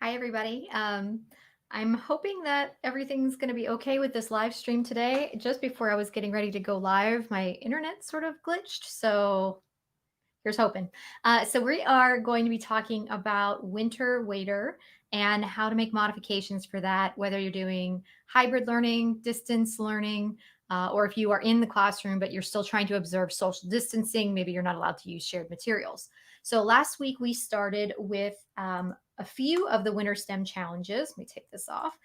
Hi, everybody. I'm hoping that everything's going to be okay with this live stream today. Just before I was getting ready to go live, my internet sort of glitched. So here's hoping. So we are going to be talking about winter waiter and how to make modifications for that, whether you're doing hybrid learning, distance learning, or if you are in the classroom, but you're still trying to observe social distancing, maybe you're not allowed to use shared materials. So last week we started with a few of the winter STEM challenges. Let me take this off.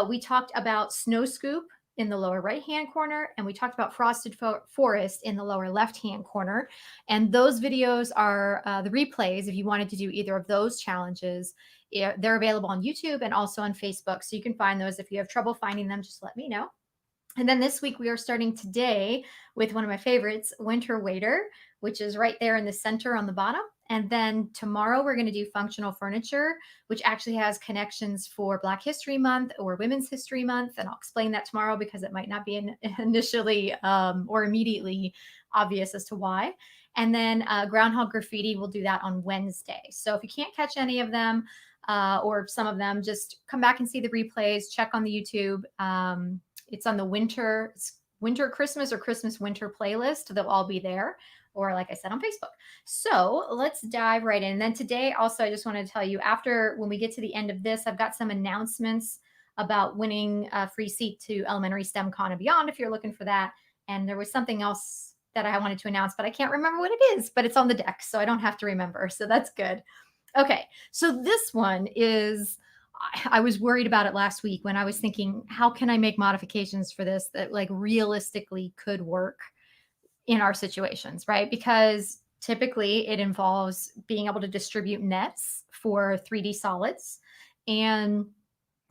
We talked about snow scoop in the lower right hand corner, and we talked about frosted forest in the lower left hand corner. And those videos are the replays. If you wanted to do either of those challenges, they're available on YouTube and also on Facebook. So you can find those. If you have trouble finding them, just let me know. And then this week, we are starting today with one of my favorites, Winter Waiter, which is right there in the center on the bottom. And then tomorrow, we're going to do functional furniture, which actually has connections for Black History Month or Women's History Month. And I'll explain that tomorrow because it might not be initially or immediately obvious as to why. And then Groundhog Graffiti, we'll do that on Wednesday. So if you can't catch any of them, or some of them, just come back and see the replays, check on the YouTube. It's on the winter Christmas or Christmas winter playlist. They'll all be there, or like I said, on Facebook. So let's dive right in. And then today, also, I just want to tell you, after when we get to the end of this, I've got some announcements about winning a free seat to Elementary STEM Con and Beyond if you're looking for that. And there was something else that I wanted to announce, but I can't remember what it is, but it's on the deck, so I don't have to remember. So that's good. Okay, so this one is, I was worried about it last week when I was thinking, how can I make modifications for this that like realistically could work in our situations, right? Because typically it involves being able to distribute nets for 3D solids. And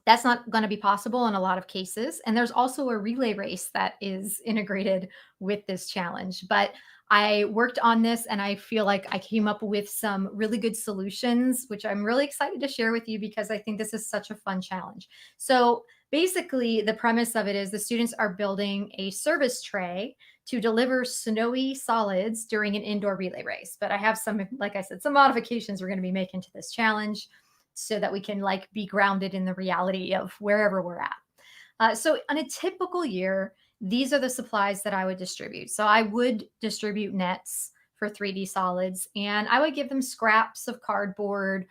that's not going to be possible in a lot of cases. And there's also a relay race that is integrated with this challenge. But I worked on this and I feel like I came up with some really good solutions, which I'm really excited to share with you because I think this is such a fun challenge. So basically, the premise of it is the students are building a service tray to deliver snowy solids during an indoor relay race. But I have some, like I said, some modifications we're going to be making to this challenge so that we can like be grounded in the reality of wherever we're at. So on a typical year, these are the supplies that I would distribute. So I would distribute nets for 3D solids, and I would give them scraps of cardboard,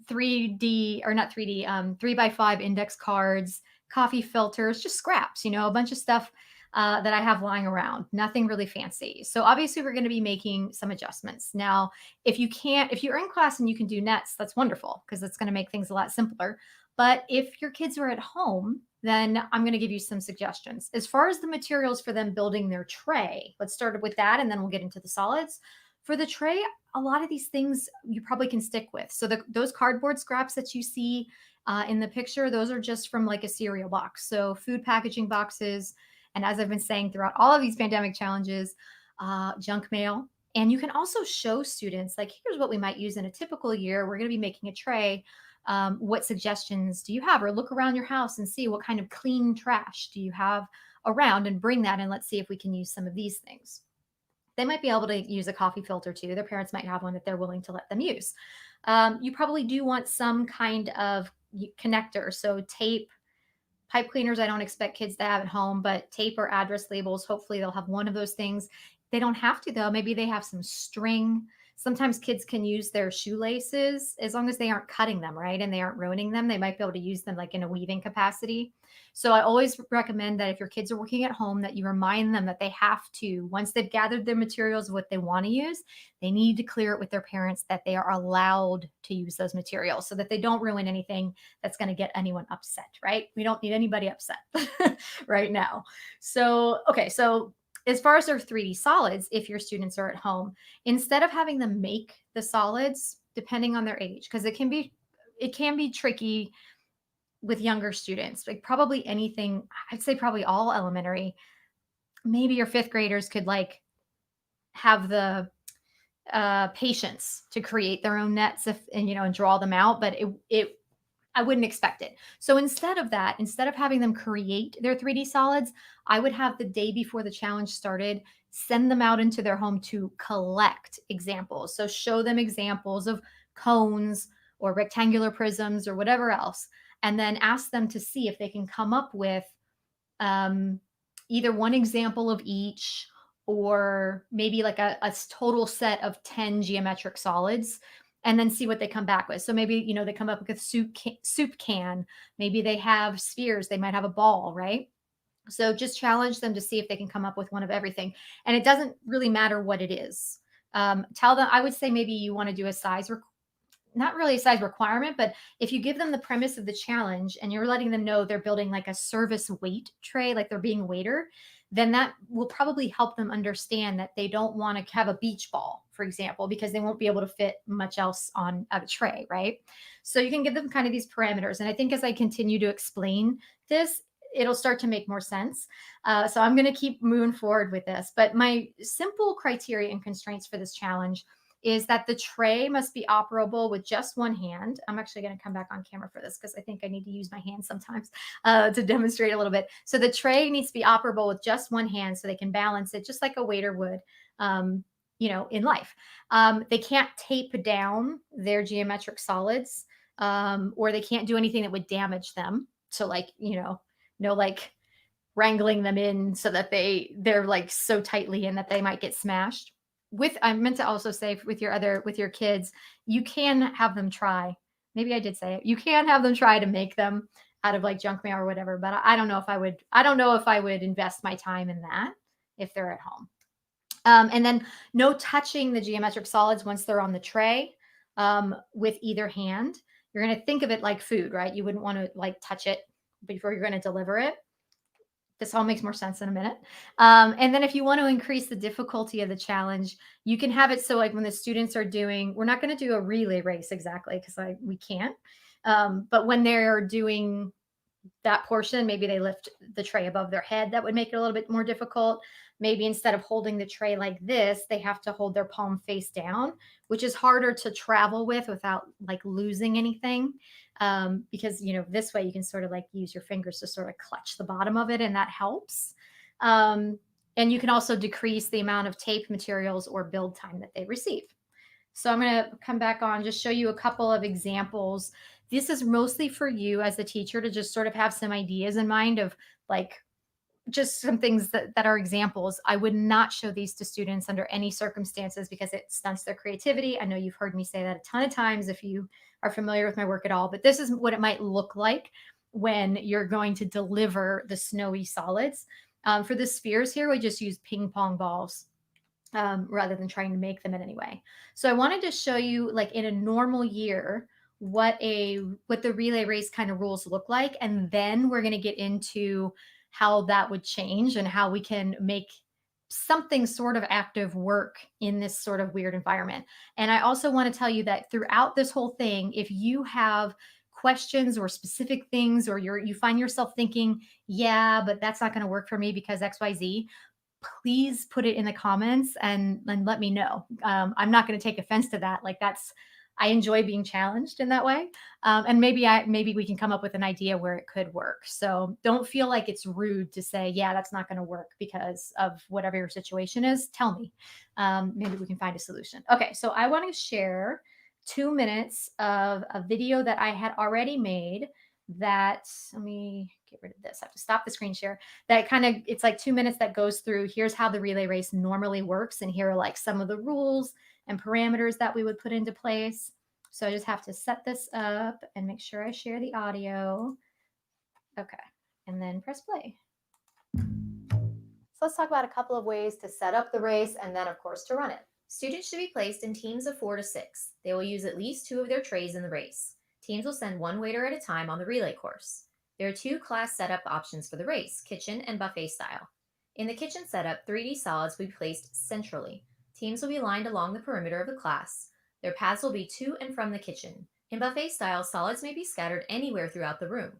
3D or not 3D, 3x5 index cards, coffee filters, just scraps, a bunch of stuff that I have lying around, nothing really fancy. So obviously we're going to be making some adjustments. Now, if you're in class and you can do nets, that's wonderful because it's going to make things a lot simpler. But if your kids are at home, then I'm going to give you some suggestions. As far as the materials for them building their tray, let's start with that and then we'll get into the solids. For the tray, a lot of these things you probably can stick with. So those cardboard scraps that you see in the picture, those are just from like a cereal box. So food packaging boxes, and as I've been saying throughout all of these pandemic challenges, junk mail. And you can also show students, like, here's what we might use in a typical year. We're going to be making a tray. What suggestions do you have? Or look around your house and see what kind of clean trash do you have around and bring that. And let's see if we can use some of these things. They might be able to use a coffee filter too. Their parents might have one that they're willing to let them use. You probably do want some kind of connector. So tape, pipe cleaners, I don't expect kids to have at home, but tape or address labels, hopefully they'll have one of those things. They don't have to, though. Maybe they have some string. Sometimes kids can use their shoelaces as long as they aren't cutting them, right? And they aren't ruining them. They might be able to use them like in a weaving capacity. So I always recommend that if your kids are working at home, that you remind them that they have to, once they've gathered their materials, what they want to use, they need to clear it with their parents that they are allowed to use those materials so that they don't ruin anything that's going to get anyone upset, right? We don't need anybody upset right now. So, okay. So as far as their 3D solids, if your students are at home, instead of having them make the solids, depending on their age, because it can be tricky with younger students, like probably anything, I'd say probably all elementary, maybe your fifth graders could like have the patience to create their own nets and draw them out, but it I wouldn't expect it. So instead of that, instead of having them create their 3D solids, I would have the day before the challenge started, send them out into their home to collect examples. So show them examples of cones or rectangular prisms or whatever else, and then ask them to see if they can come up with um, either one example of each, or maybe like a total set of 10 geometric solids, and then see what they come back with. So maybe, they come up with a soup can. Maybe they have spheres. They might have a ball, right? So just challenge them to see if they can come up with one of everything. And it doesn't really matter what it is. Tell them, I would say maybe you want to do a size not really a size requirement, but if you give them the premise of the challenge and you're letting them know they're building like a service wait tray, like they're being a waiter, then that will probably help them understand that they don't want to have a beach ball, for example, because they won't be able to fit much else on a tray, right? So you can give them kind of these parameters. And I think as I continue to explain this, it'll start to make more sense. So I'm going to keep moving forward with this. But my simple criteria and constraints for this challenge is that the tray must be operable with just one hand. I'm actually going to come back on camera for this because I think I need to use my hand sometimes to demonstrate a little bit. So the tray needs to be operable with just one hand so they can balance it just like a waiter would, in life. They can't tape down their geometric solids, or they can't do anything that would damage them. So like, no like wrangling them in so that they're like so tightly in that they might get smashed. I meant to also say with your kids, you can have them try. Maybe I did say it. You can have them try to make them out of like junk mail or whatever, but I don't know if I would invest my time in that if they're at home. And then no touching the geometric solids once they're on the tray, with either hand. You're going to think of it like food, right? You wouldn't want to like touch it before you're going to deliver it. This all makes more sense in a minute. And then if you want to increase the difficulty of the challenge, you can have it so like when the students are we're not going to do a relay race exactly because we can't. But when they're doing that portion, maybe they lift the tray above their head. That would make it a little bit more difficult. Maybe instead of holding the tray like this, they have to hold their palm face down, which is harder to travel with without like losing anything. Because, this way you can sort of like use your fingers to sort of clutch the bottom of it, and that helps. And you can also decrease the amount of tape materials or build time that they receive. So I'm going to come back on, just show you a couple of examples. This is mostly for you as the teacher to just sort of have some ideas in mind of like just some things that are examples. I would not show these to students under any circumstances because it stunts their creativity. I know you've heard me say that a ton of times if you are familiar with my work at all, but this is what it might look like when you're going to deliver the snowy solids. For the spheres here, we just use ping pong balls. Rather than trying to make them in any way. So I wanted to show you, like in a normal year, what the relay race kind of rules look like, and then we're going to get into how that would change and how we can make something sort of active work in this sort of weird environment. And I also want to tell you that throughout this whole thing, if you have questions or specific things, or you find yourself thinking, yeah, but that's not going to work for me because XYZ, please put it in the comments and let me know. I'm not going to take offense to that. Like I enjoy being challenged in that way. And maybe we can come up with an idea where it could work. So don't feel like it's rude to say, yeah, that's not going to work because of whatever your situation is. Tell me. Maybe we can find a solution. Okay. So I want to share 2 minutes of a video that I had already made that, let me get rid of this. I have to stop the screen share. That it's like 2 minutes that goes through, here's how the relay race normally works. And here are like some of the rules and parameters that we would put into place. So I just have to set this up and make sure I share the audio. Okay. And then press play. So let's talk about a couple of ways to set up the race and then of course to run it. Students should be placed in teams of 4 to 6. They will use at least 2 of their trays in the race. Teams will send 1 waiter at a time on the relay course. There are 2 class setup options for the race, kitchen and buffet style. In the kitchen setup, 3D solids will be placed centrally. Teams will be lined along the perimeter of the class. Their paths will be to and from the kitchen. In buffet style, solids may be scattered anywhere throughout the room.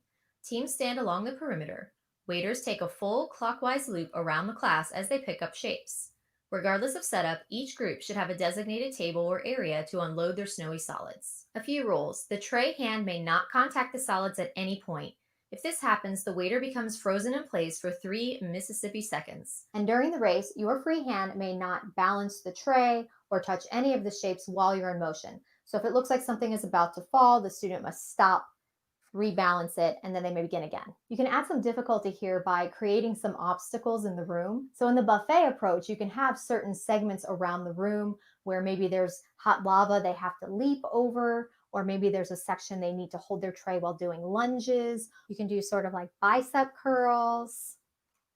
Teams stand along the perimeter. Waiters take a full clockwise loop around the class as they pick up shapes. Regardless of setup, each group should have a designated table or area to unload their snowy solids. A few rules. The tray hand may not contact the solids at any point. If this happens, the waiter becomes frozen in place for 3 Mississippi seconds. And during the race, your free hand may not balance the tray or touch any of the shapes while you're in motion. So if it looks like something is about to fall, the student must stop, rebalance it, and then they may begin again. You can add some difficulty here by creating some obstacles in the room. So in the buffet approach, you can have certain segments around the room where maybe there's hot lava they have to leap over, or maybe there's a section they need to hold their tray while doing lunges. You can do sort of like bicep curls.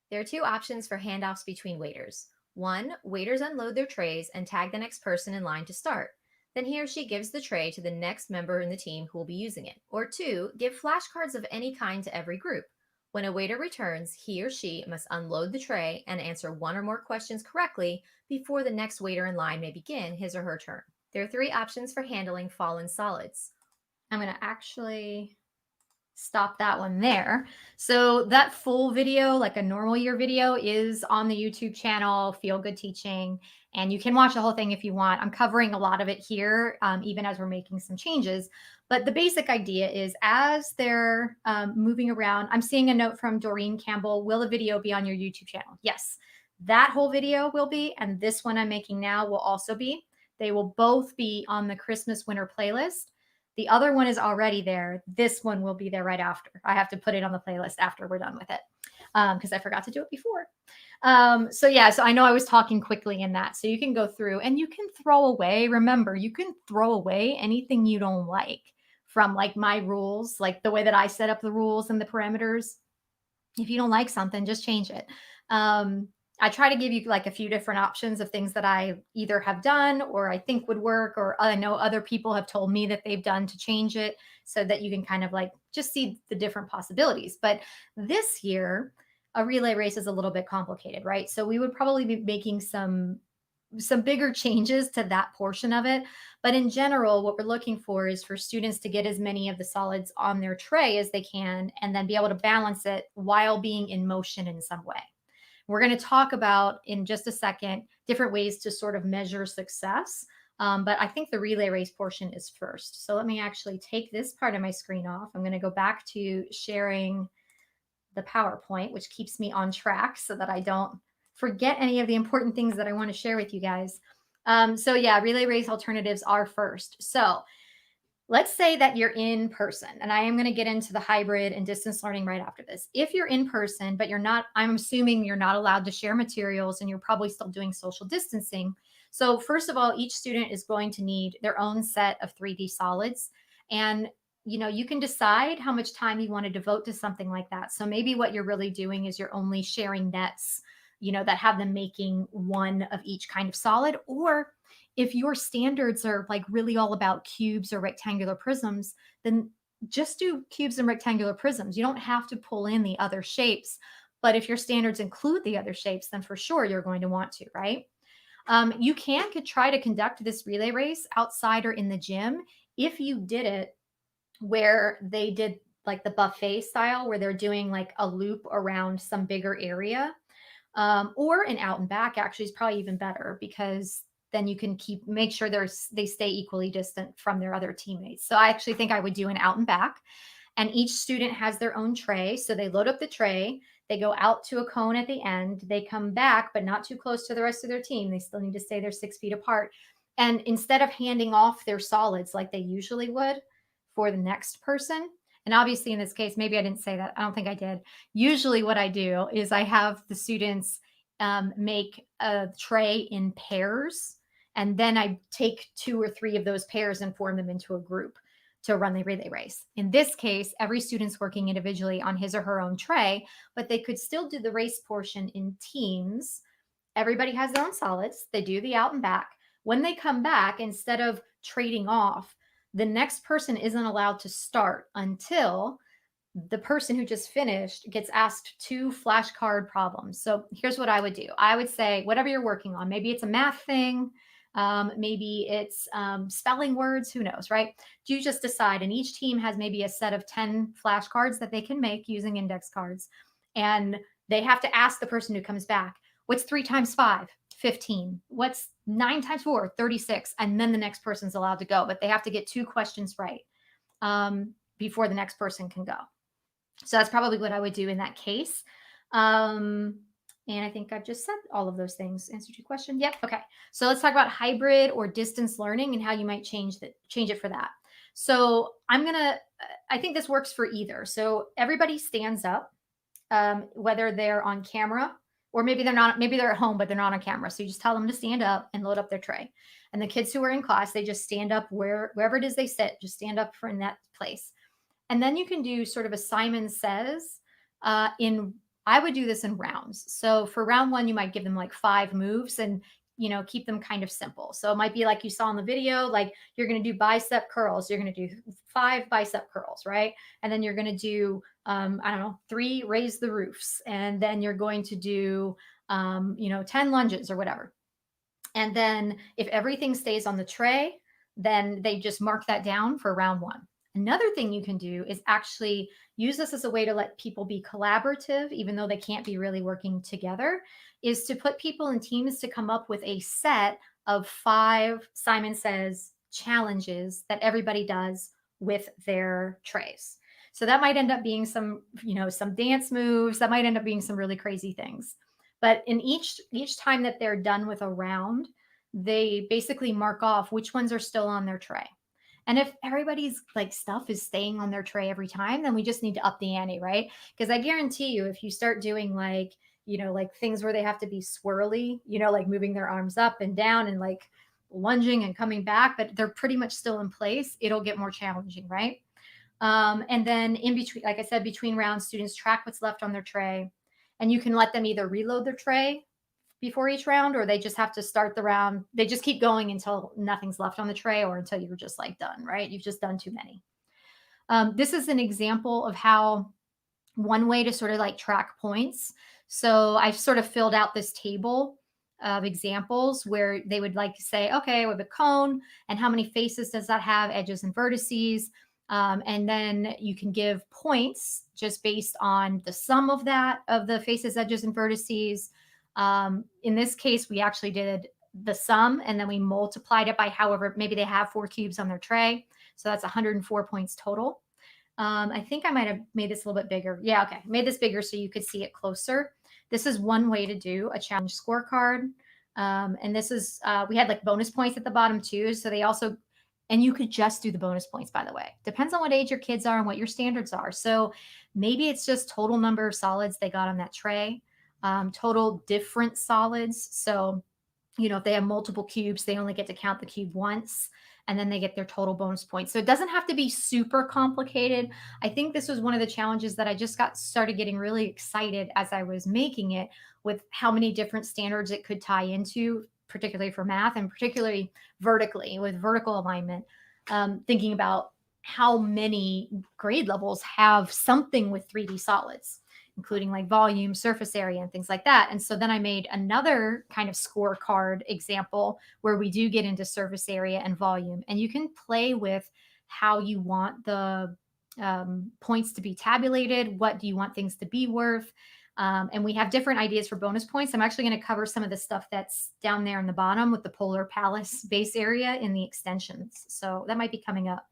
There are two options for handoffs between waiters. One, waiters unload their trays and tag the next person in line to start. Then he or she gives the tray to the next member in the team who will be using it. Or two, give flashcards of any kind to every group. When a waiter returns, he or she must unload the tray and answer one or more questions correctly before the next waiter in line may begin his or her turn. There are three options for handling fallen solids. I'm going to actually stop that one there. So that full video, like a normal year video, is on the YouTube channel, Feel Good Teaching, and you can watch the whole thing if you want. I'm covering a lot of it here, even as we're making some changes. But the basic idea is as they're moving around, I'm seeing a note from Doreen Campbell, will the video be on your YouTube channel? Yes, that whole video will be, and this one I'm making now will also be. They will both be on the Christmas winter playlist. The other one is already there. This one will be there right after. I have to put it on the playlist after we're done with it because I forgot to do it before. So yeah, so I know I was talking quickly in that. So you can go through and you can throw away. Remember, you can throw away anything you don't like from like my rules, like the way that I set up the rules and the parameters. If you don't like something, just change it. I try to give you like a few different options of things that I either have done or I think would work, or I know other people have told me that they've done to change it so that you can kind of like just see the different possibilities. But this year, a relay race is a little bit complicated, right? So we would probably be making some bigger changes to that portion of it. But in general, what we're looking for is for students to get as many of the solids on their tray as they can and then be able to balance it while being in motion in some way. We're going to talk about in just a second different ways to sort of measure success. But I think the relay race portion is first. So let me actually take this part of my screen off. I'm going to go back to sharing the PowerPoint, which keeps me on track so that I don't forget any of the important things that I want to share with you guys. So yeah, relay race alternatives are first. So let's say that you're in person, and I am going to get into the hybrid and distance learning right after this. If you're in person, but you're not, I'm assuming you're not allowed to share materials and you're probably still doing social distancing. So first of all, each student is going to need their own set of 3D solids. And you can decide how much time you want to devote to something like that. So maybe what you're really doing is you're only sharing nets, that have them making one of each kind of solid. Or if your standards are like really all about cubes or rectangular prisms, then just do cubes and rectangular prisms. You don't have to pull in the other shapes. But if your standards include the other shapes, then for sure you're going to want to, right? You could try to conduct this relay race outside or in the gym if you did it where they did like the buffet style, where they're doing like a loop around some bigger area, or an out and back actually is probably even better because then you can make sure they stay equally distant from their other teammates. So I actually think I would do an out and back, and each student has their own tray. So they load up the tray, they go out to a cone at the end, they come back, but not too close to the rest of their team. They still need to stay there 6 feet apart. And instead of handing off their solids like they usually would for the next person, and obviously in this case, maybe I didn't say that. I don't think I did. Usually what I do is I have the students make a tray in pairs, and then I take 2 or 3 of those pairs and form them into a group to run the relay race. In this case, every student's working individually on his or her own tray, but they could still do the race portion in teams. Everybody has their own solids. They do the out and back. When they come back, instead of trading off, the next person isn't allowed to start until the person who just finished gets asked 2 flashcard problems. So here's what I would do. I would say, whatever you're working on, maybe it's a math thing, maybe it's spelling words, who knows, right? You just decide, and each team has maybe a set of 10 flashcards that they can make using index cards. And they have to ask the person who comes back, what's 3 times 5? 15. What's 9 times 4? 36. And then the next person's allowed to go, but they have to get 2 questions right before the next person can go. So that's probably what I would do in that case. And I think I've just said all of those things. Answered your question. Yep. Okay. So let's talk about hybrid or distance learning and how you might change it for that. So I think this works for either. So everybody stands up, whether they're on camera or maybe they're not, maybe they're at home, but they're not on camera. So you just tell them to stand up and load up their tray. And the kids who are in class, they just stand up wherever it is they sit, just stand up for in that place. And then you can do sort of a Simon Says in I would do this in rounds. So for round one, you might give them like 5 moves and keep them kind of simple. So it might be like you saw in the video, like you're going to do bicep curls. You're going to do 5 bicep curls, right? And then you're going to do I don't know, 3 raise the roofs, and then you're going to do 10 lunges or whatever. And then if everything stays on the tray, then they just mark that down for round one. Another thing you can do is actually use this as a way to let people be collaborative, even though they can't be really working together, is to put people in teams to come up with a set of 5 Simon Says challenges that everybody does with their trays. So that might end up being some dance moves, that might end up being some really crazy things. But in each time that they're done with a round, they basically mark off which ones are still on their tray. And if everybody's like stuff is staying on their tray every time, then we just need to up the ante, right? Because I guarantee you, if you start doing like things where they have to be swirly, like moving their arms up and down and like lunging and coming back, but they're pretty much still in place, it'll get more challenging, right? And then in between, like I said, between rounds, students track what's left on their tray. And you can let them either reload their tray before each round, or they just have to start the round. They just keep going until nothing's left on the tray or until you're just like done, right? You've just done too many. This is an example of how one way to sort of like track points. So I've sort of filled out this table of examples where they would like say, okay, with a cone, and how many faces does that have, edges and vertices? And then you can give points just based on the sum of that, of the faces, edges, and vertices. In this case, we actually did the sum and then we multiplied it by however, maybe they have 4 cubes on their tray. So that's 104 points total. I think I might have made this a little bit bigger. Yeah, okay. Made this bigger so you could see it closer. This is one way to do a challenge scorecard. And this is, we had like bonus points at the bottom too. So they also, and you could just do the bonus points, by the way. Depends on what age your kids are and what your standards are. So maybe it's just total number of solids they got on that tray, total different solids. So, if they have multiple cubes, they only get to count the cube once, and then they get their total bonus points. So it doesn't have to be super complicated. I think this was one of the challenges that I just started getting really excited as I was making it, with how many different standards it could tie into, particularly for math and particularly vertically with vertical alignment. Thinking about how many grade levels have something with 3D solids, including like volume, surface area, and things like that. And so then I made another kind of scorecard example where we do get into surface area and volume. And you can play with how you want the points to be tabulated. What do you want things to be worth? And we have different ideas for bonus points. I'm actually going to cover some of the stuff that's down there in the bottom with the Polar Palace base area in the extensions. So that might be coming up.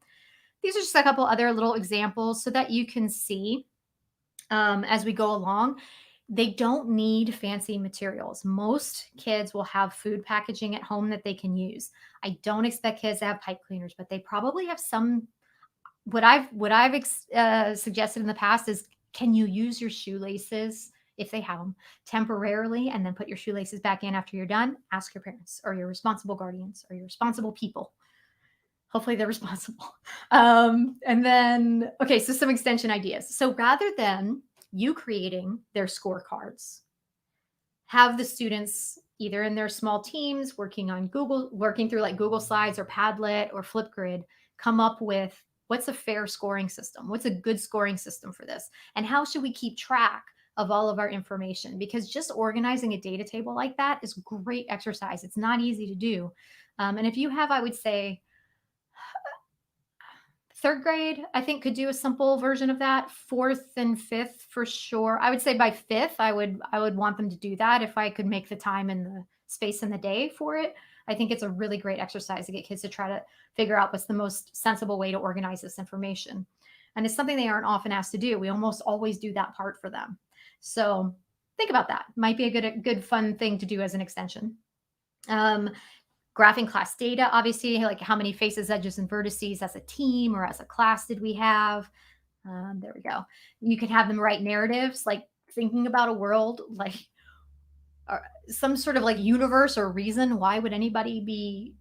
These are just a couple other little examples so that you can see as we go along. They don't need fancy materials. Most kids will have food packaging at home that they can use. I don't expect kids to have pipe cleaners, but they probably have some. What I've suggested in the past is, can you use your shoelaces, if they have them, temporarily, and then put your shoelaces back in after you're done? Ask your parents or your responsible guardians or your responsible people. Hopefully they're responsible. And then, okay, so some extension ideas. So rather than you creating their scorecards, have the students either in their small teams working through like Google Slides or Padlet or Flipgrid, come up with what's a fair scoring system? What's a good scoring system for this? And how should we keep track of all of our information? Because just organizing a data table like that is great exercise. It's not easy to do. And if you have, I would say, third grade, I think, could do a simple version of that. Fourth and fifth, for sure. I would say by fifth, I would want them to do that if I could make the time and the space in the day for it. I think it's a really great exercise to get kids to try to figure out what's the most sensible way to organize this information. And it's something they aren't often asked to do. We almost always do that part for them. So think about that. Might be a good fun thing to do as an extension. Um, Graphing class data, obviously, like how many faces, edges, and vertices as a team or as a class did we have? There we go. You could have them write narratives, like thinking about a world, like some sort of like universe or reason why would anybody be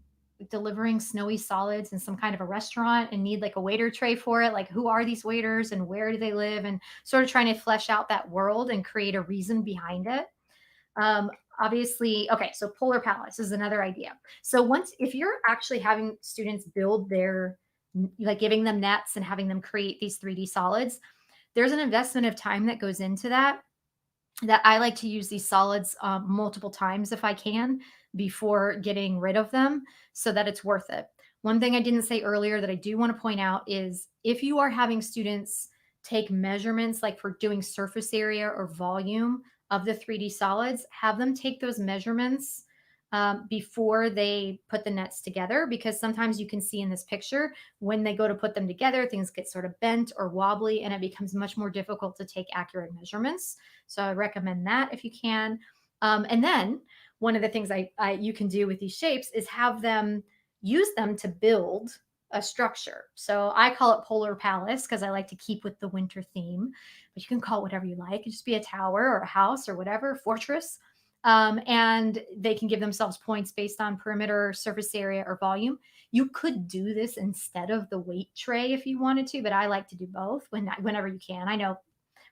delivering snowy solids in some kind of a restaurant and need like a waiter tray for it, like who are these waiters and where do they live, and sort of trying to flesh out that world and create a reason behind it. um, Obviously, okay, so polar palace is another idea. So once, if you're actually having students build their, like giving them nets and having them create these 3D solids, there's an investment of time that goes into that, that I like to use these solids multiple times if I can before getting rid of them, so that it's worth it. One thing I didn't say earlier that I do want to point out is if you are having students take measurements, like for doing surface area or volume of the 3D solids, have them take those measurements before they put the nets together, because sometimes you can see in this picture when they go to put them together, things get sort of bent or wobbly and it becomes much more difficult to take accurate measurements. So I recommend that if you can. And then one of the things you can do with these shapes is have them use them to build a structure. So I call it Polar Palace because I like to keep with the winter theme, but you can call it whatever you like. It can just be a tower or a house or whatever, fortress. And they can give themselves points based on perimeter, surface area, or volume. You could do this instead of the weight tray if you wanted to, but I like to do both whenever you can. I know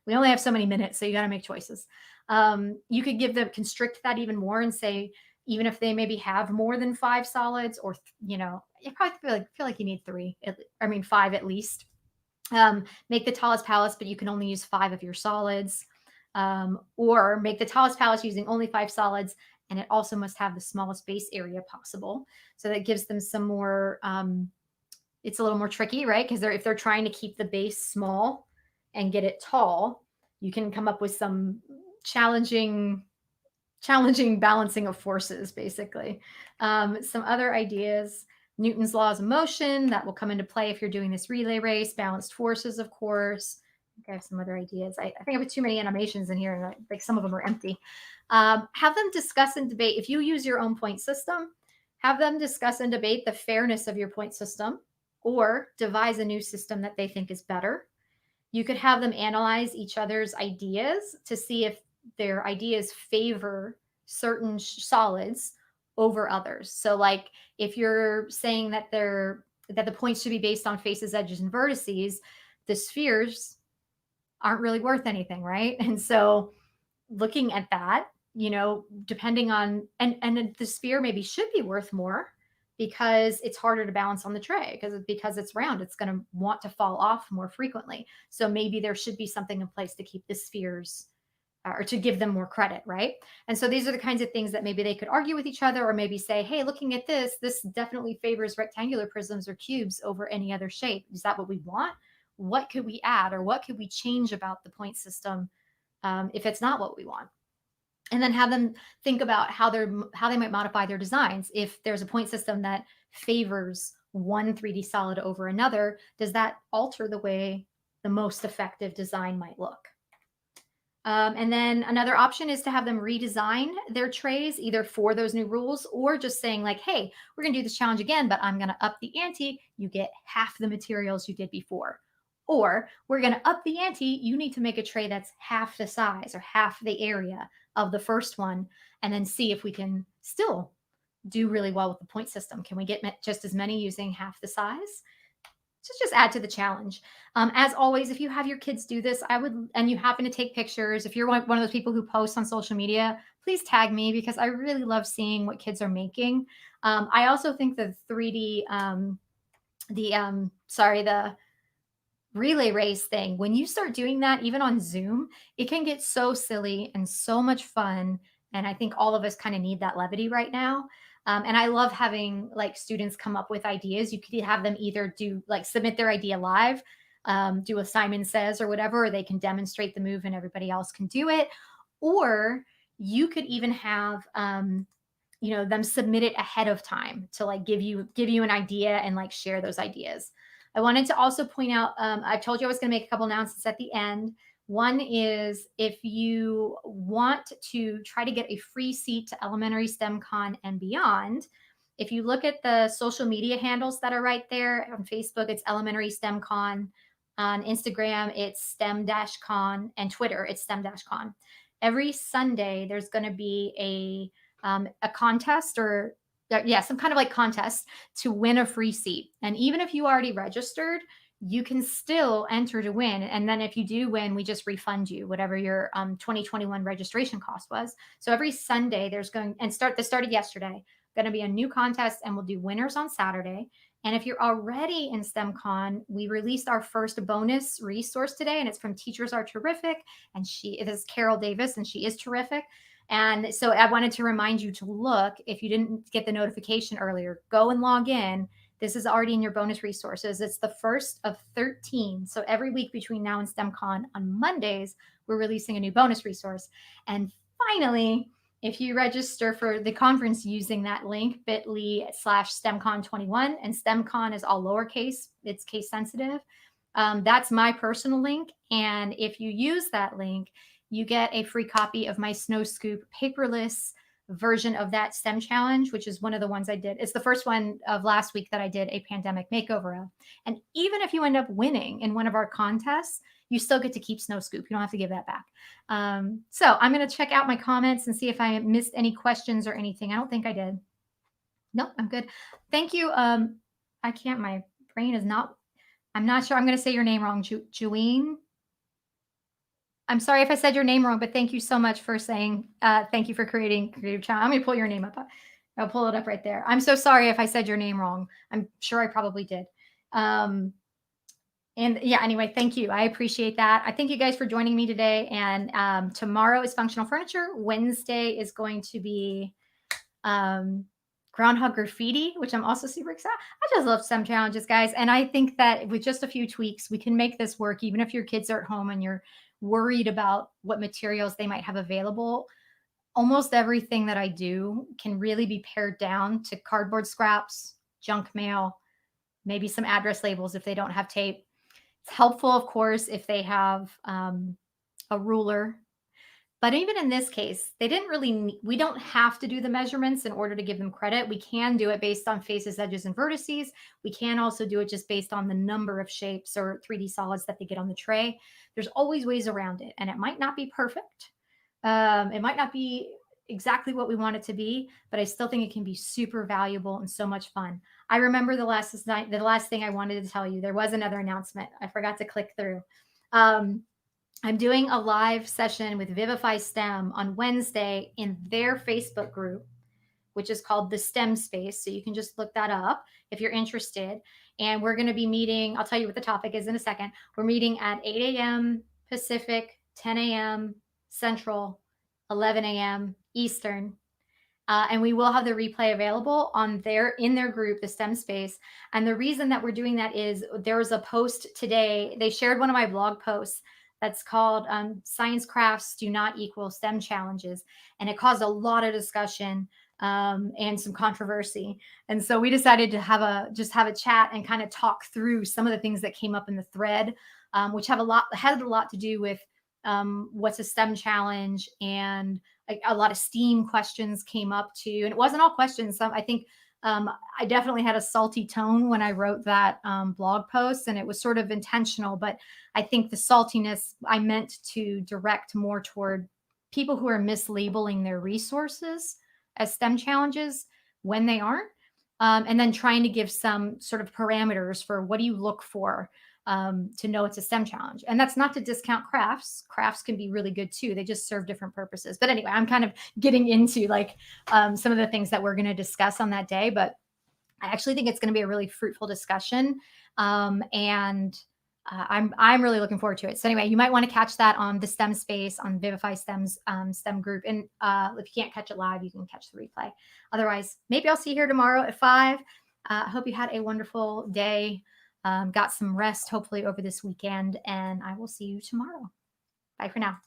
we only have so many minutes, so you got to make choices. You could give them, constrict that even more and say, even if they maybe have more than 5 solids, or you probably feel like you need 3. I mean 5 at least. Make the tallest palace, but you can only use 5 of your solids. Or make the tallest palace using only 5 solids, and it also must have the smallest base area possible. So that gives them some more. It's a little more tricky, right? Because if they're trying to keep the base small and get it tall, you can come up with some challenging balancing of forces, basically. Some other ideas: Newton's laws of motion, that will come into play if you're doing this relay race. Balanced forces, of course. I have some other ideas. I think I have too many animations in here, and like some of them are empty. Have them discuss and debate. If you use your own point system, have them discuss and debate the fairness of your point system, or devise a new system that they think is better. You could have them analyze each other's ideas to see if their ideas favor certain solids over others. So like if you're saying that the points should be based on faces, edges, and vertices, the spheres aren't really worth anything, right? And so looking at that, depending on, and the sphere maybe should be worth more because it's harder to balance on the tray, because it's round, it's going to want to fall off more frequently. So maybe there should be something in place to keep the spheres, or to give them more credit, right? And so these are the kinds of things that maybe they could argue with each other, or maybe say, hey, looking at this definitely favors rectangular prisms or cubes over any other shape. Is that what we want? What could we add, or what could we change about the point system if it's not what we want? And then have them think about how they might modify their designs. If there's a point system that favors one 3D solid over another, does that alter the way the most effective design might look? And then another option is to have them redesign their trays, either for those new rules or just saying like, hey, we're going to do this challenge again, but I'm going to up the ante. You get half the materials you did before. Or we're going to up the ante. You need to make a tray that's half the size or half the area of the first one, and then see if we can still do really well with the point system. Can we get just as many using half the size? Just add to the challenge. As always, if you have your kids do this, and you happen to take pictures, if you're one of those people who posts on social media, please tag me, because I really love seeing what kids are making. I also think the 3D, the relay race thing, when you start doing that, even on Zoom, it can get so silly and so much fun. And I think all of us kind of need that levity right now. And I love having like students come up with ideas. You could have them either do like submit their idea live, do a Simon Says or whatever, or they can demonstrate the move and everybody else can do it. Or you could even have them submit it ahead of time to like give you an idea and like share those ideas. I wanted to also point out, I told you I was going to make a couple announcements at the end. One is if you want to try to get a free seat to Elementary STEMCon and beyond, if you look at the social media handles that are right there on Facebook, it's Elementary STEMCon. On Instagram, it's STEM-con, and Twitter, it's STEM-con. Every Sunday, there's going to be a contest or yeah, some kind of like contest to win a free seat. And even if you already registered, you can still enter to win. And then if you do win, we just refund you whatever your 2021 registration cost was. So every Sunday there's going and start this started yesterday, going to be a new contest and we'll do winners on Saturday. And if you're already in STEMCon, we released our first bonus resource today, and it's from Teachers Are Terrific. And it is Carol Davis, and she is terrific. And so I wanted to remind you to look. If you didn't get the notification earlier, go and log in. This is already in your bonus resources. It's the first of 13. So every week between now and STEMCon on Mondays, we're releasing a new bonus resource. And finally, if you register for the conference using that link, bit.ly/STEMCon21, and STEMCon is all lowercase, it's case sensitive. That's my personal link. And if you use that link, you get a free copy of my Snow Scoop paperless version of that STEM challenge, which is one of the ones I did. It's the first one of last week that I did a pandemic makeover of. And even if you end up winning in one of our contests, you still get to keep Snow Scoop. You don't have to give that back. So I'm going to check out my comments and see if I missed any questions or anything. I don't think I did. Nope, I'm good. Thank you. I can't, my brain is not, I'm not sure. I'm going to say your name wrong. Juween. I'm sorry if I said your name wrong, but thank you so much for saying, thank you for creating Creative Channel. I'm going to pull your name up. I'll pull it up right there. I'm so sorry if I said your name wrong. I'm sure I probably did. And yeah, anyway, thank you. I appreciate that. I thank you guys for joining me today. And tomorrow is functional furniture. Wednesday is going to be groundhog graffiti, which I'm also super excited. I just love STEM challenges, guys. And I think that with just a few tweaks, we can make this work, even if your kids are at home and you're worried about what materials they might have available. Almost everything that I do can really be pared down to cardboard scraps, junk mail, maybe some address labels if they don't have tape. It's helpful, of course, if they have a ruler. But even in this case, they didn't really, we don't have to do the measurements in order to give them credit. We can do it based on faces, edges, and vertices. We can also do it just based on the number of shapes or 3D solids that they get on the tray. There's always ways around it, and it might not be perfect. It might not be exactly what we want it to be, but I still think it can be super valuable and so much fun. I remember the last thing I wanted to tell you, there was another announcement. I forgot to click through. I'm doing a live session with Vivify STEM on Wednesday in their Facebook group, which is called the STEM Space. So you can just look that up if you're interested. And we're going to be meeting, I'll tell you what the topic is in a second. We're meeting at 8 a.m. Pacific, 10 a.m. Central, 11 a.m. Eastern. And we will have the replay available in their group, the STEM Space. And the reason that we're doing that is there was a post today. They shared one of my blog posts that's called Science Crafts Do Not Equal STEM Challenges. And it caused a lot of discussion and some controversy. And so we decided to have a chat and kind of talk through some of the things that came up in the thread, which had a lot to do with what's a STEM challenge, and a lot of STEAM questions came up too. And it wasn't all questions. I think I definitely had a salty tone when I wrote that blog post, and it was sort of intentional, but I think the saltiness I meant to direct more toward people who are mislabeling their resources as STEM challenges when they aren't, and then trying to give some sort of parameters for what do you look for to know it's a STEM challenge. And that's not to discount crafts. Crafts can be really good too. They just serve different purposes. But anyway, I'm kind of getting into like some of the things that we're going to discuss on that day. But I actually think it's going to be a really fruitful discussion. And I'm really looking forward to it. So anyway, you might want to catch that on the STEM Space on Vivify STEM's STEM group. And if you can't catch it live, you can catch the replay. Otherwise, maybe I'll see you here tomorrow at 5. I hope you had a wonderful day. Got some rest, hopefully, over this weekend, and I will see you tomorrow. Bye for now.